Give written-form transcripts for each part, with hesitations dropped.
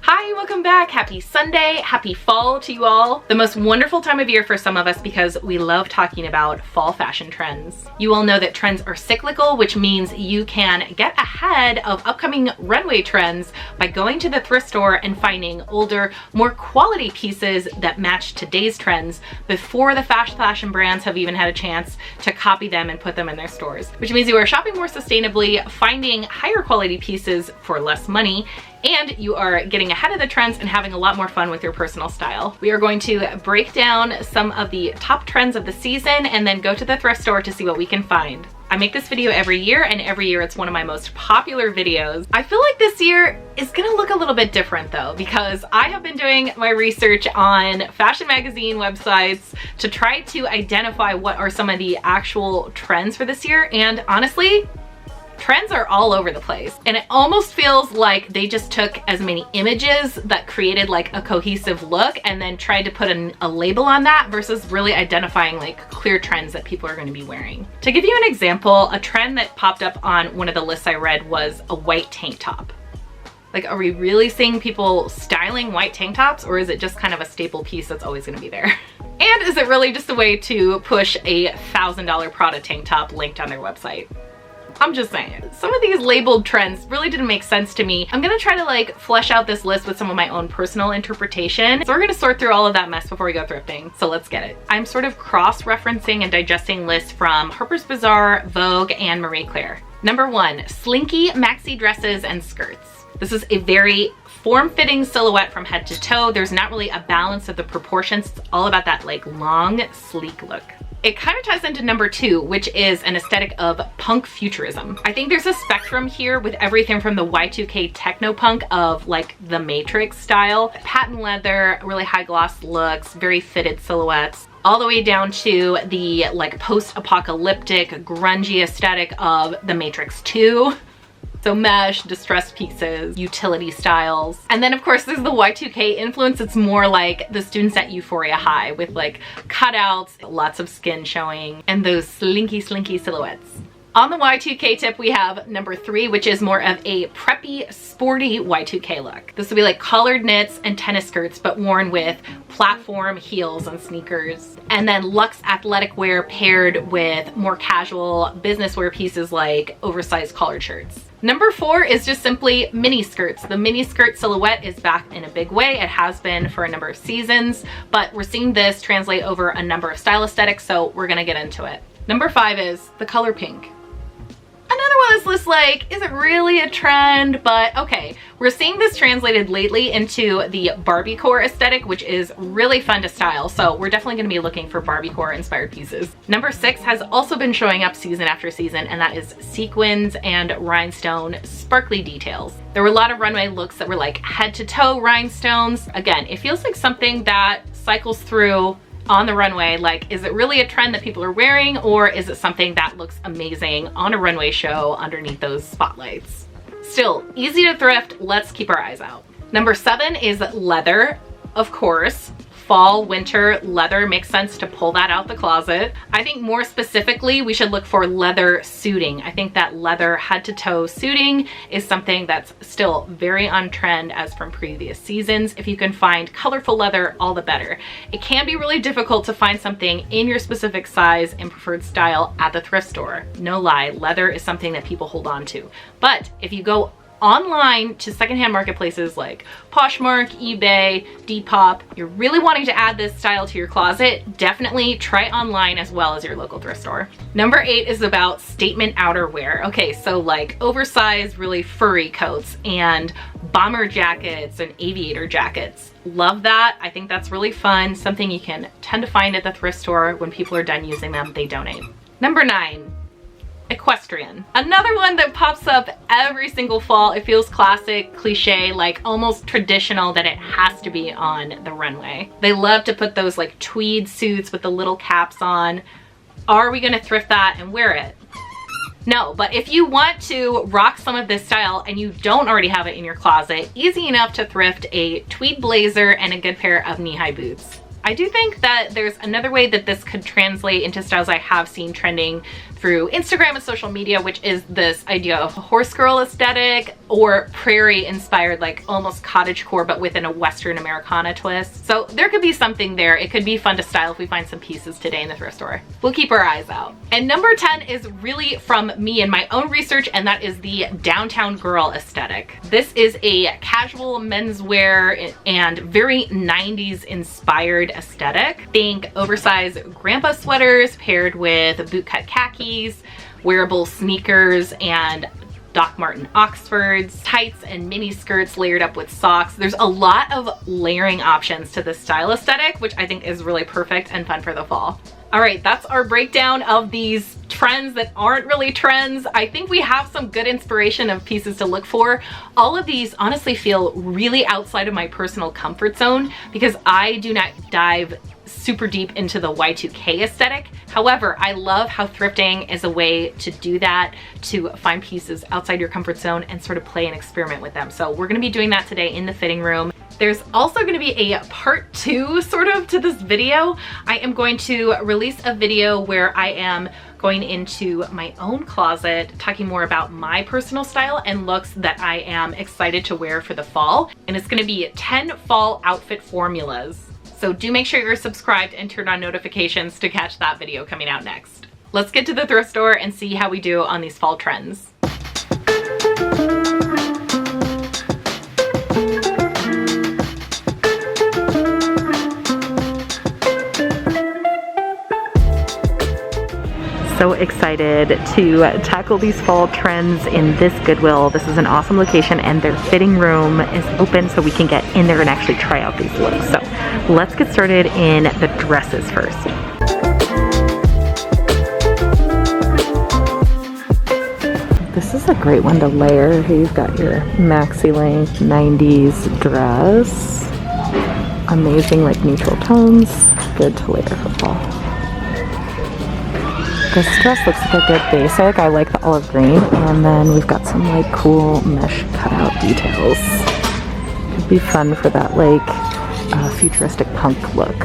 Hi, welcome back. Happy Sunday, happy fall to you all. The most wonderful time of year for some of us because we love talking about fall fashion trends. You all know that trends are cyclical, which means you can get ahead of upcoming runway trends by going to the thrift store and finding older, more quality pieces that match today's trends before the fast fashion brands have even had a chance to copy them and put them in their stores, which means you are shopping more sustainably, finding higher quality pieces for less money, and you are getting ahead of the trends and having a lot more fun with your personal style. We are going to break down some of the top trends of the season and then go to the thrift store to see what we can find. I make this video every year, and every year it's one of my most popular videos. I feel like this year is gonna look a little bit different though, because I have been doing my research on fashion magazine websites to try to identify what are some of the actual trends for this year, and honestly, trends are all over the place. And it almost feels like they just took as many images that created like a cohesive look and then tried to put a label on that versus really identifying like clear trends that people are going to be wearing. To give you an example, a trend that popped up on one of the lists I read was a white tank top. Like, are we really seeing people styling white tank tops, or is it just kind of a staple piece that's always going to be there? And is it really just a way to push a $1,000 Prada tank top linked on their website? I'm just saying. Some of these labeled trends really didn't make sense to me. I'm gonna try to like flesh out this list with some of my own personal interpretation. So we're gonna sort through all of that mess before we go thrifting. So let's get it. I'm sort of cross-referencing and digesting lists from Harper's Bazaar, Vogue, and Marie Claire. Number 1, slinky maxi dresses and skirts. This is a very form-fitting silhouette from head to toe. There's not really a balance of the proportions. It's all about that like long, sleek look. It kind of ties into number 2, which is an aesthetic of punk futurism. I think there's a spectrum here with everything from the Y2K techno punk of like the Matrix style, patent leather, really high gloss looks, very fitted silhouettes, all the way down to the like post-apocalyptic grungy aesthetic of the Matrix 2. So mesh, distressed pieces, utility styles. And then of course there's the Y2K influence. It's more like the students at Euphoria High with like cutouts, lots of skin showing, and those slinky silhouettes. On the Y2K tip, we have number 3, which is more of a preppy, sporty Y2K look. This will be like collared knits and tennis skirts, but worn with platform heels and sneakers. And then luxe athletic wear paired with more casual business wear pieces like oversized collared shirts. Number 4 is just simply mini skirts. The mini skirt silhouette is back in a big way. It has been for a number of seasons, but we're seeing this translate over a number of style aesthetics, so we're gonna get into it. Number 5 is the color pink. Another one that's list like, is it really a trend? But okay, we're seeing this translated lately into the Barbiecore aesthetic, which is really fun to style. So we're definitely gonna be looking for Barbiecore inspired pieces. Number 6 has also been showing up season after season, and that is sequins and rhinestone sparkly details. There were a lot of runway looks that were like head to toe rhinestones. Again, it feels like something that cycles through on the runway. Like, is it really a trend that people are wearing, or is it something that looks amazing on a runway show underneath those spotlights? Still, easy to thrift. Let's keep our eyes out. Number 7 is leather. Of course, fall, winter, leather makes sense to pull that out the closet. I think more specifically, we should look for leather suiting. I think that leather head to toe suiting is something that's still very on trend as from previous seasons. If you can find colorful leather, all the better. It can be really difficult to find something in your specific size and preferred style at the thrift store. No lie, leather is something that people hold on to. But if you go online to secondhand marketplaces like Poshmark, eBay, Depop, you're really wanting to add this style to your closet, definitely try online as well as your local thrift store. Number 8 is about statement outerwear. Okay, so like oversized, really furry coats and bomber jackets and aviator jackets. Love that. I think that's really fun. Something you can tend to find at the thrift store. When people are done using them, they donate. Number 9. Equestrian. Another one that pops up every single fall. It feels classic, cliche, like almost traditional that it has to be on the runway. They love to put those like tweed suits with the little caps on. Are we gonna thrift that and wear it? No, but if you want to rock some of this style and you don't already have it in your closet, easy enough to thrift a tweed blazer and a good pair of knee-high boots. I do think that there's another way that this could translate into styles I have seen trending through Instagram and social media, which is this idea of horse girl aesthetic or prairie inspired, like almost cottagecore, but within a Western Americana twist. So there could be something there. It could be fun to style if we find some pieces today in the thrift store. We'll keep our eyes out. And number 10 is really from me and my own research, and that is the downtown girl aesthetic. This is a casual menswear and very 90s inspired aesthetic. Think oversized grandpa sweaters paired with bootcut khakis, wearable sneakers, and Doc Marten Oxfords, tights and mini skirts layered up with socks. There's a lot of layering options to this style aesthetic, which I think is really perfect and fun for the fall. All right, that's our breakdown of these trends that aren't really trends. I think we have some good inspiration of pieces to look for. All of these honestly feel really outside of my personal comfort zone because I do not dive super deep into the Y2K aesthetic. However, I love how thrifting is a way to do that, to find pieces outside your comfort zone and sort of play and experiment with them. So we're gonna be doing that today in the fitting room. There's also going to be a part 2 sort of to this video. I am going to release a video where I am going into my own closet, talking more about my personal style and looks that I am excited to wear for the fall. And it's going to be 10 fall outfit formulas. So do make sure you're subscribed and turn on notifications to catch that video coming out next. Let's get to the thrift store and see how we do on these fall trends. So excited to tackle these fall trends in this Goodwill. This is an awesome location and their fitting room is open so we can get in there and actually try out these looks. So let's get started in the dresses first. This is a great one to layer. Here you've got your maxi length 90s dress. Amazing like neutral tones. Good to layer for fall. This dress looks like a good basic. I like the olive green. And then we've got some like cool mesh cutout details. Could be fun for that like futuristic punk look.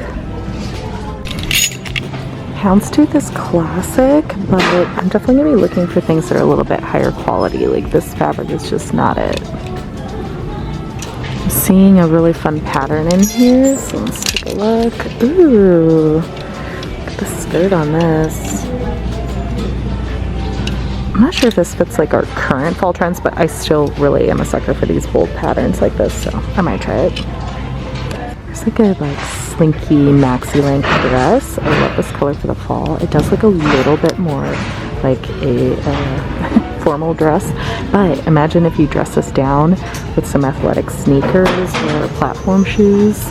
Houndstooth is classic, but I'm definitely gonna be looking for things that are a little bit higher quality. Like this fabric is just not it. I'm seeing a really fun pattern in here, so let's take a look. Ooh, look at the skirt on this. I'm not sure if this fits like our current fall trends, but I still really am a sucker for these bold patterns like this, so I might try it. There's like a like slinky maxi length dress. I love this color for the fall. It does look a little bit more like a formal dress, but imagine if you dress this down with some athletic sneakers or platform shoes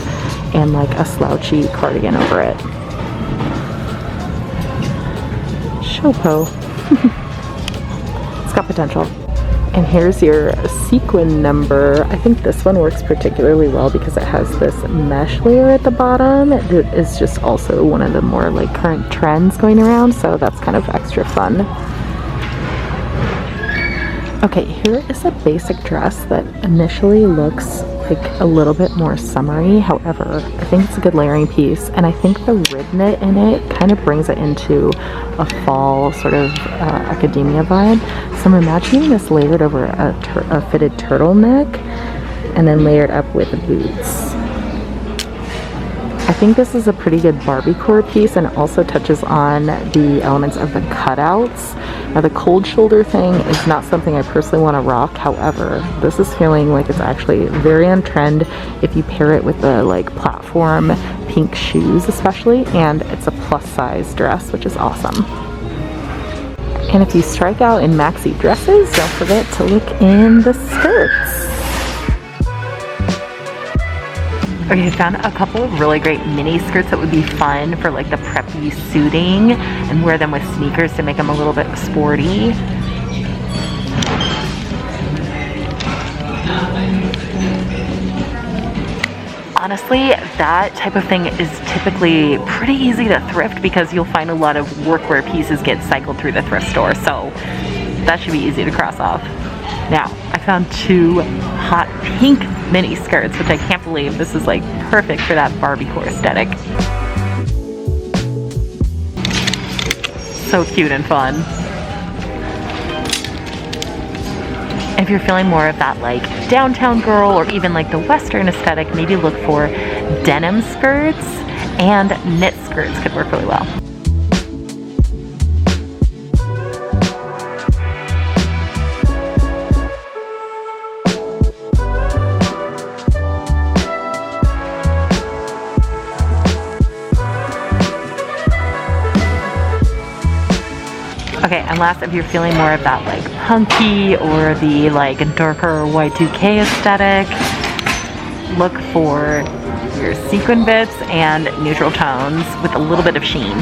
and like a slouchy cardigan over it. Shopo. It's got potential. And here's your sequin number. I think this one works particularly well because it has this mesh layer at the bottom. It is just also one of the more like current trends going around, so that's kind of extra fun. Okay, here is a basic dress that initially looks like a little bit more summery. However, I think it's a good layering piece, and I think the rib knit in it kind of brings it into a fall sort of academia vibe. So I'm imagining this layered over a fitted turtleneck and then layered up with boots. I think this is a pretty good Barbie core piece, and it also touches on the elements of the cutouts. Now the cold shoulder thing is not something I personally want to rock. However, this is feeling like it's actually very on trend if you pair it with the like platform pink shoes especially, and it's a plus size dress, which is awesome. And if you strike out in maxi dresses, don't forget to look in the skirts. Okay, I found a couple of really great mini skirts that would be fun for like the preppy suiting, and wear them with sneakers to make them a little bit sporty. Honestly, that type of thing is typically pretty easy to thrift because you'll find a lot of workwear pieces get cycled through the thrift store, so that should be easy to cross off. Now, I found 2 hot pink mini skirts, which I can't believe. This is like perfect for that Barbiecore aesthetic. So cute and fun. If you're feeling more of that like downtown girl or even like the Western aesthetic, maybe look for denim skirts, and knit skirts could work really well. Okay, and last, if you're feeling more of that like punky or the like darker Y2K aesthetic, look for your sequin bits and neutral tones with a little bit of sheen.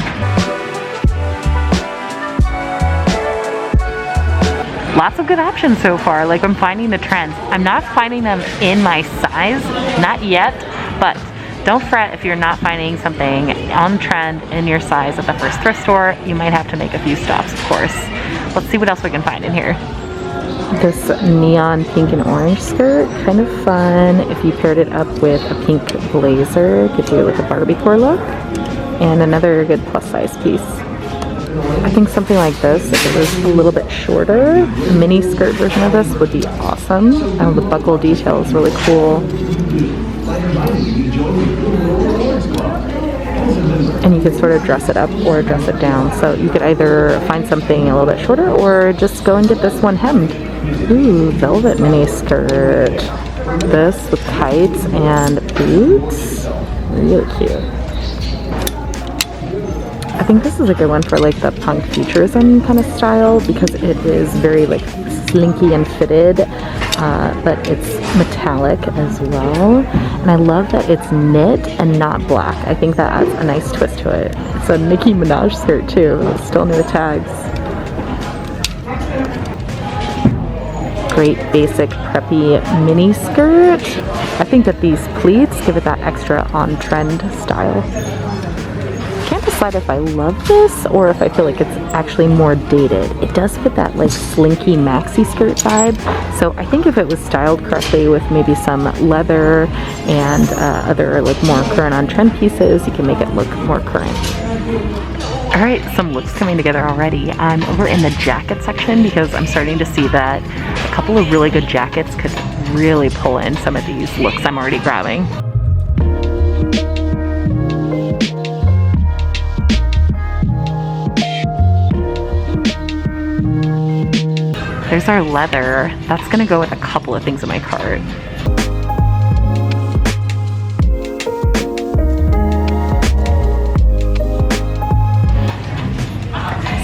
Lots of good options so far. Like, I'm finding the trends. I'm not finding them in my size, not yet, but don't fret if you're not finding something on trend in your size at the first thrift store. You might have to make a few stops, of course. Let's see what else we can find in here. This neon pink and orange skirt, kind of fun. If you paired it up with a pink blazer, gives you like a Barbiecore look. And another good plus size piece. I think something like this, if it was a little bit shorter, a mini skirt version of this would be awesome. The buckle detail is really cool. And you could sort of dress it up or dress it down. So you could either find something a little bit shorter or just go and get this one hemmed. Ooh, velvet mini skirt. This with tights and boots. Really cute. I think this is a good one for like the punk futurism kind of style because it is very like slinky and fitted, but it's metallic as well. And I love that it's knit and not black. I think that adds a nice twist to it. It's a Nicki Minaj skirt too, still near the tags. Great basic preppy mini skirt. I think that these pleats give it that extra on-trend style. Can't decide if I love this or if I feel like it's actually more dated. It does fit that like slinky maxi skirt vibe. So I think if it was styled correctly with maybe some leather and other like more current on trend pieces, you can make it look more current. All right, some looks coming together already. I'm over in the jacket section because I'm starting to see that a couple of really good jackets could really pull in some of these looks I'm already grabbing. There's our leather. That's gonna go with a couple of things in my cart.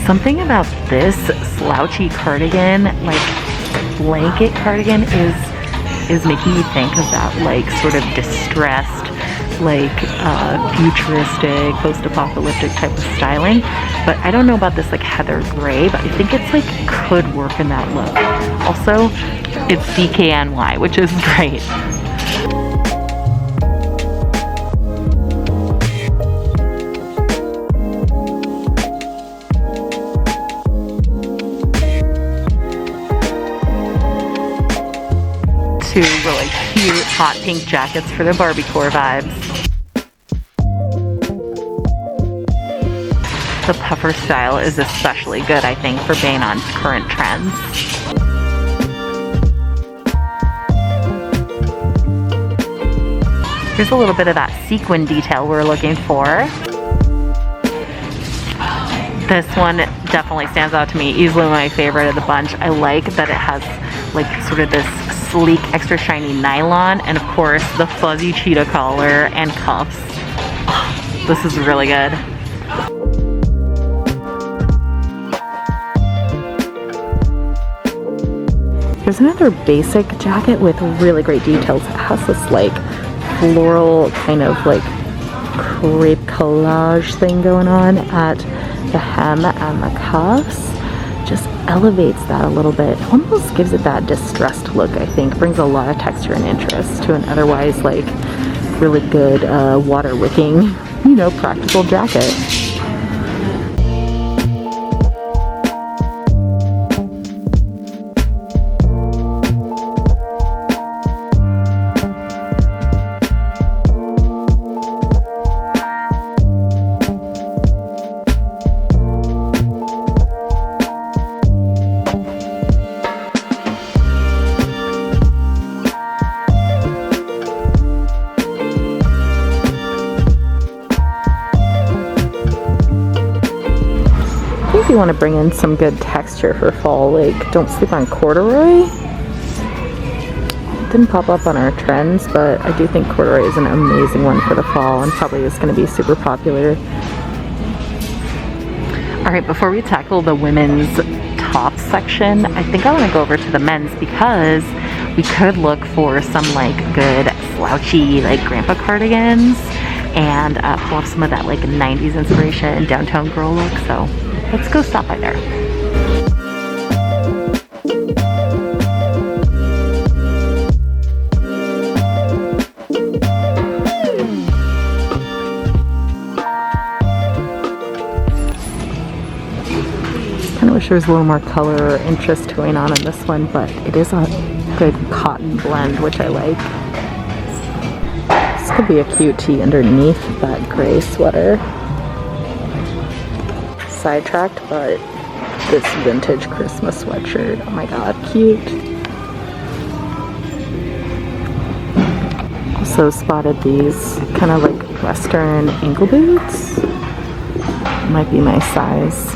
Something about this slouchy cardigan, like blanket cardigan, is making me think of that like sort of distressed, like futuristic, post-apocalyptic type of styling. But I don't know about this like heather gray, but I think it's like could work in that look. Also, it's DKNY, which is great. Two really cute hot pink jackets for the Barbiecore vibes. The puffer style is especially good, I think, for being on current trends. Here's a little bit of that sequin detail we're looking for. This one definitely stands out to me, easily my favorite of the bunch. I like that it has like sort of this sleek, extra shiny nylon, and of course the fuzzy cheetah collar and cuffs. Oh, this is really good. Here's another basic jacket with really great details. It has this like floral kind of like crepe collage thing going on at the hem and the cuffs. Just elevates that a little bit. Almost gives it that distressed look, I think. Brings a lot of texture and interest to an otherwise like really good water wicking, you know, practical jacket. if you want to bring in some good texture for fall, like don't sleep on corduroy. It didn't pop up on our trends, but I do think corduroy is an amazing one for the fall and probably is going to be super popular. Alright, before we tackle the women's top section, I think I want to go over to the men's because we could look for some like good slouchy like grandpa cardigans and pull off some of that like 90s inspiration and downtown girl look. So let's go stop by there. I wish there was a little more color or interest going on in this one, but it is a good cotton blend, which I like. This could be a cute tee underneath that gray sweater. Sidetracked, but this vintage Christmas sweatshirt, oh my god, cute. Also spotted these kind of like western ankle boots. Might be my size.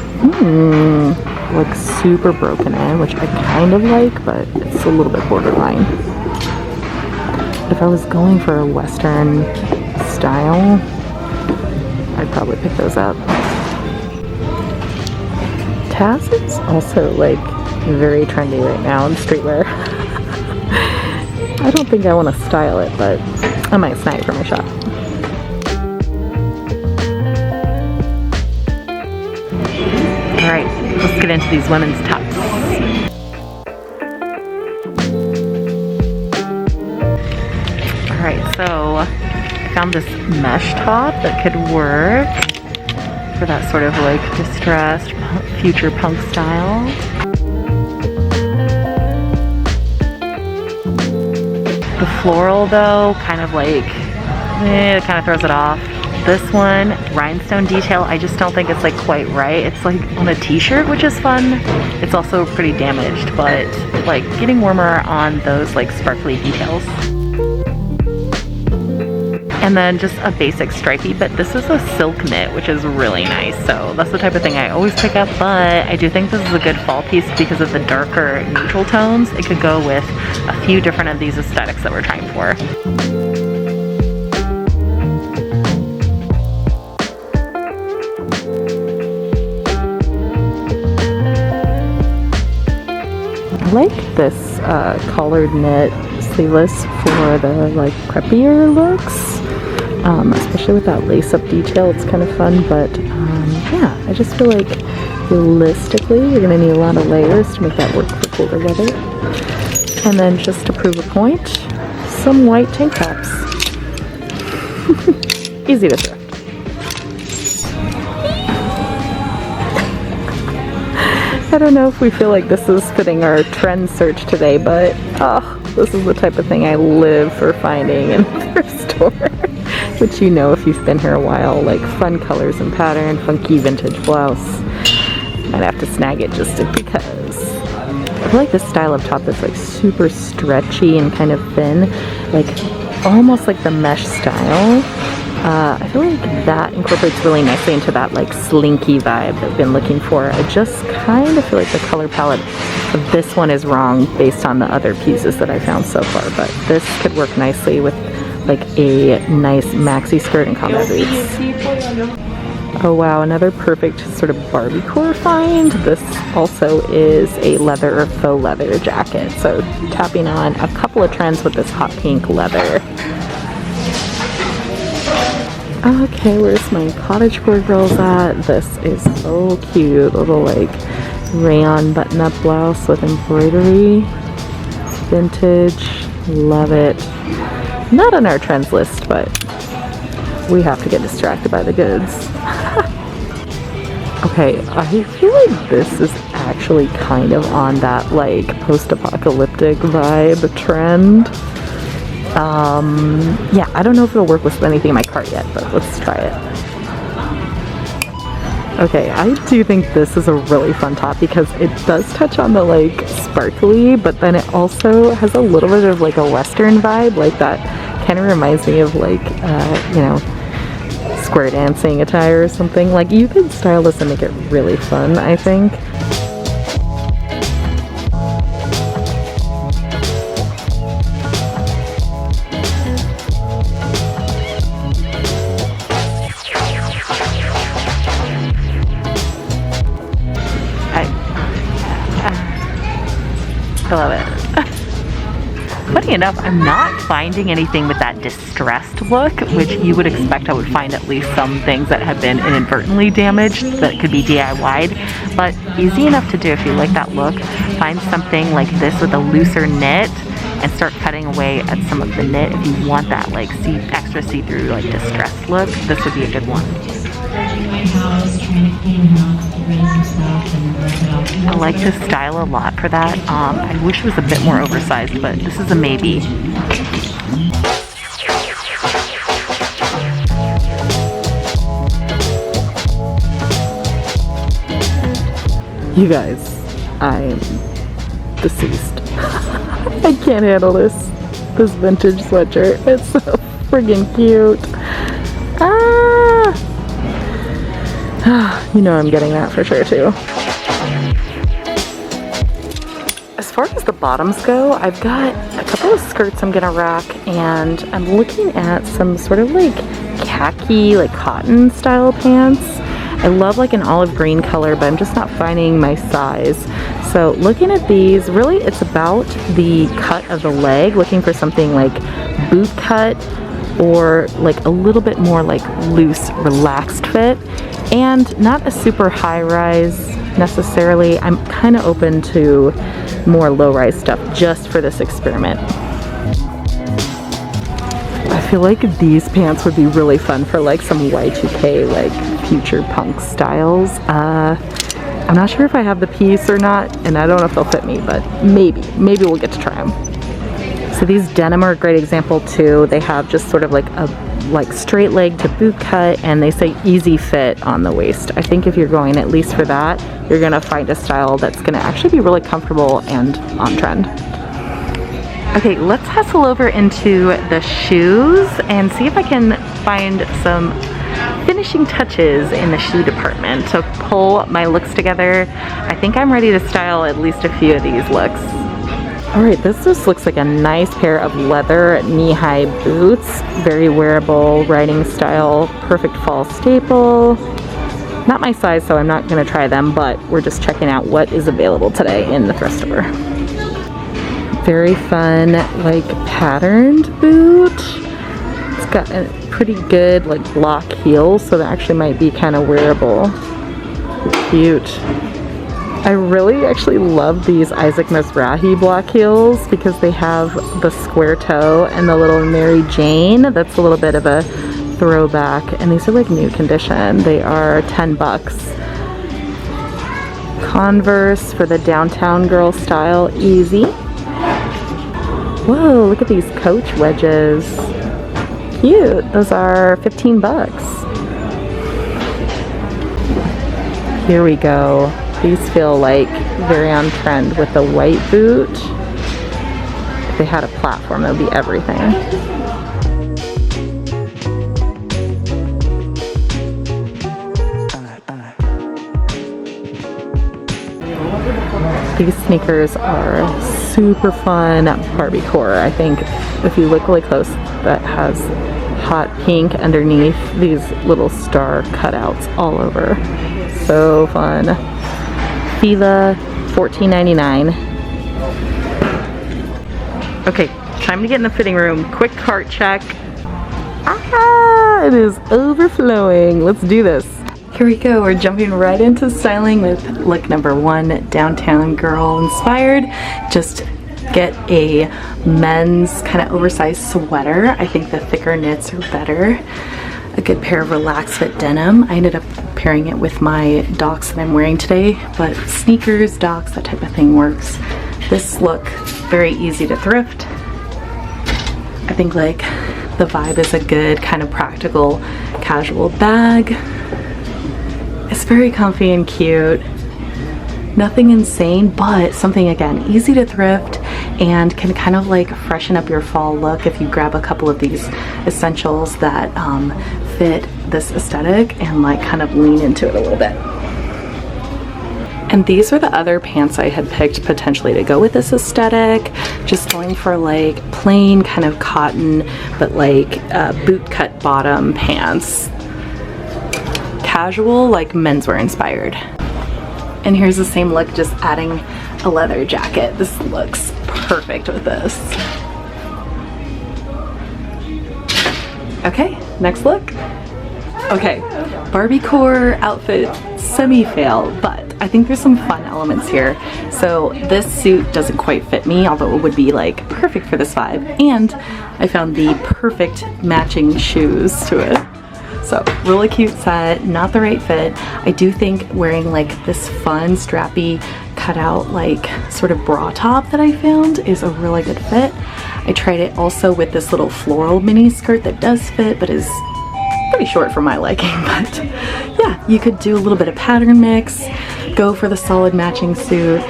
Like super broken in, which I kind of like, but it's a little bit borderline. If I was going for a western style, I'd probably pick those up. Taz is also like very trendy right now in streetwear. I don't think I want to style it, but I might snag it from my shop. Alright, let's get into these women's tops. Alright, so I found this mesh top that could work for that sort of like distressed future punk style. The floral though, kind of like, it kind of throws it off. This one, rhinestone detail, I just don't think it's like quite right. It's like on a t-shirt, which is fun. It's also pretty damaged, but like getting warmer on those like sparkly details. And then just a basic stripey, but this is a silk knit, which is really nice. So that's the type of thing I always pick up, but I do think this is a good fall piece because of the darker neutral tones. It could go with a few different of these aesthetics that we're trying for. I like this collared knit sleeveless for the like preppier looks, especially with that lace-up detail. It's kind of fun, but yeah, I just feel like realistically you're gonna need a lot of layers to make that work for colder weather. And then just to prove a point, some white tank tops. Easy to thrift. I don't know if we feel like this is fitting our trend search today, but this is the type of thing I live for finding in the thrift store. Which you know if you've been here a while, like fun colors and pattern, funky vintage blouse. Might have to snag it just because. I feel like this style of top is like super stretchy and kind of thin, like almost like the mesh style. I feel like that incorporates really nicely into that like slinky vibe that I've been looking for. I just kind of feel like the color palette of this one is wrong based on the other pieces that I found so far, but this could work nicely with like a nice maxi skirt and combat boots. Oh wow, another perfect sort of Barbie-core find. This also is a leather or faux leather jacket, so tapping on a couple of trends with this hot pink leather. Okay, where's my cottagecore girls at? This is so cute. Little like rayon button-up blouse with embroidery. Vintage. Love it. Not on our trends list, but we have to get distracted by the goods. Okay, I feel like this is actually kind of on that like post-apocalyptic vibe trend. Yeah, I don't know if it'll work with anything in my cart yet, but let's try it. Okay, I do think this is a really fun top because it does touch on the like sparkly, but then it also has a little bit of like a western vibe, like that kind of reminds me of like, you know, square dancing attire or something. Like, you could style this and make it really fun, I think. I love it. Funny enough, I'm not finding anything with that distressed look, which you would expect I would find at least some things that have been inadvertently damaged that could be DIY'd, but easy enough to do if you like that look. Find something like this with a looser knit and start cutting away at some of the knit if you want that like extra see-through like distressed look. This would be a good one. I like this style a lot for that. I wish it was a bit more oversized, but this is a maybe. You guys, I'm deceased. I can't handle this vintage sweatshirt. It's so friggin' cute. You know I'm getting that for sure too. As far as the bottoms go, I've got a couple of skirts I'm gonna rack, and I'm looking at some sort of like khaki, like cotton style pants. I love like an olive green color, but I'm just not finding my size. So looking at these, really it's about the cut of the leg, looking for something like boot cut or like a little bit more like loose, relaxed fit, and not a super high rise necessarily. I'm kind of open to more low rise stuff just for this experiment. I feel like these pants would be really fun for like some Y2K like future punk styles. I'm not sure if I have the piece or not, and I don't know if they'll fit me, but maybe we'll get to try them. So these denim are a great example too. They have just sort of like a straight leg to boot cut, and they say easy fit on the waist. I think if you're going at least for that, you're gonna find a style that's gonna actually be really comfortable and on trend. Okay, let's hustle over into the shoes and see if I can find some finishing touches in the shoe department to pull my looks together. I think I'm ready to style at least a few of these looks. All right, this just looks like a nice pair of leather knee-high boots. Very wearable, riding style, perfect fall staple. Not my size, so I'm not gonna try them, but we're just checking out what is available today in the thrift store. Very fun, like patterned boot. It's got a pretty good like block heel, so that actually might be kind of wearable. Cute. I really actually love these Isaac Mizrahi block heels because they have the square toe and the little Mary Jane. That's a little bit of a throwback, and these are like new condition. They are 10 bucks. Converse for the downtown girl style, easy. Whoa, look at these Coach wedges. Cute. Those are 15 bucks. Here we go. These feel like very on trend with the white boot. If they had a platform, that would be everything. These sneakers are super fun Barbiecore. I think if you look really close, that has hot pink underneath these little star cutouts all over. So fun. Fila, $14.99. Okay, time to get in the fitting room. Quick cart check. Ah, it is overflowing. Let's do this. Here we go. We're jumping right into styling with look number 1, downtown girl inspired. Just get a men's kind of oversized sweater. I think the thicker knits are better. A good pair of relaxed fit denim. I ended up pairing it with my Docs that I'm wearing today, but sneakers, Docs, that type of thing works. This look, very easy to thrift. I think like the vibe is a good kind of practical casual bag. It's very comfy and cute. Nothing insane, but something again easy to thrift and can kind of like freshen up your fall look if you grab a couple of these essentials that fit this aesthetic and like kind of lean into it a little bit. And these are the other pants I had picked potentially to go with this aesthetic. Just going for like plain kind of cotton, but like boot cut bottom pants. Casual, like menswear inspired. And here's the same look, just adding a leather jacket. This looks perfect with this. Okay, next look. Okay, Barbie core outfit semi-fail, but I think there's some fun elements here. So this suit doesn't quite fit me, although it would be like perfect for this vibe. And I found the perfect matching shoes to it. So really cute set, not the right fit. I do think wearing like this fun strappy cutout like sort of bra top that I found is a really good fit. I tried it also with this little floral mini skirt that does fit but is pretty short for my liking. But yeah, you could do a little bit of pattern mix, go for the solid matching suit,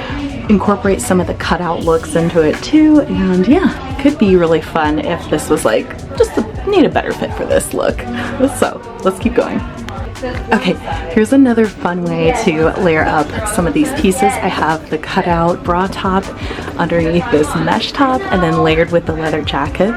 incorporate some of the cutout looks into it too, and yeah, could be really fun if this was like just need a better fit for this look. So let's keep going. Okay, here's another fun way to layer up some of these pieces. I have the cutout bra top underneath this mesh top and then layered with the leather jacket,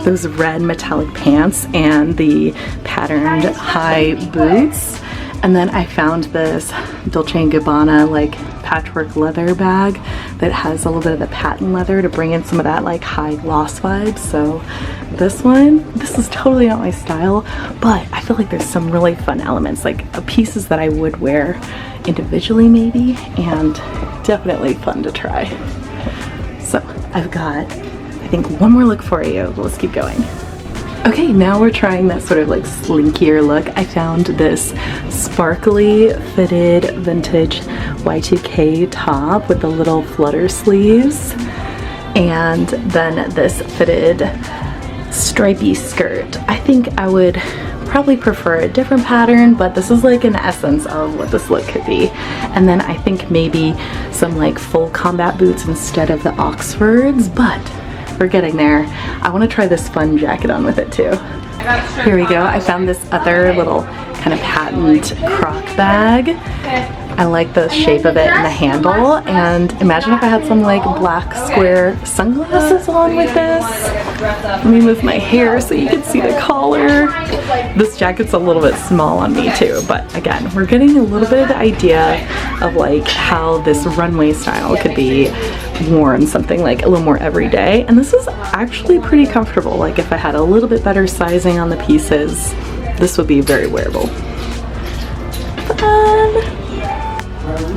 those red metallic pants, and the patterned high boots. And then I found this Dolce & Gabbana like patchwork leather bag that has a little bit of the patent leather to bring in some of that like high gloss vibes. So this is totally not my style, but I feel like there's some really fun elements, like pieces that I would wear individually maybe, and definitely fun to try. So I've got, I think, one more look for you. Let's keep going. Okay, now we're trying that sort of like slinkier look. I found this sparkly fitted vintage Y2K top with the little flutter sleeves, and then this fitted stripy skirt. I think I would probably prefer a different pattern, but this is like an essence of what this look could be. And then I think maybe some like full combat boots instead of the Oxfords, but we're getting there. I want to try this fun jacket on with it too. Here we go. I found this other little kind of patent croc bag. I like the shape of it and the handle, and imagine if I had some like black square sunglasses on with this. Let me move my hair so you can see the collar. This jacket's a little bit small on me too, but again, we're getting a little bit of the idea of like how this runway style could be worn something like a little more everyday, and this is actually pretty comfortable. Like if I had a little bit better sizing on the pieces, this would be very wearable. Fun!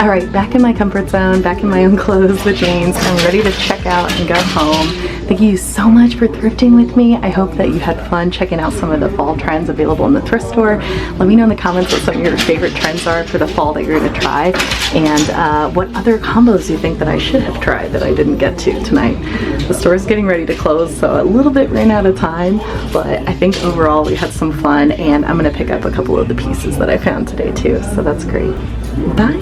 Alright, back in my comfort zone, back in my own clothes, the jeans. I'm ready to check out and go home. Thank you so much for thrifting with me. I hope that you had fun checking out some of the fall trends available in the thrift store. Let me know in the comments what some of your favorite trends are for the fall that you're going to try, and what other combos you think that I should have tried that I didn't get to tonight. The store is getting ready to close, so a little bit ran out of time, but I think overall we had some fun, and I'm going to pick up a couple of the pieces that I found today too, so that's great. Bye!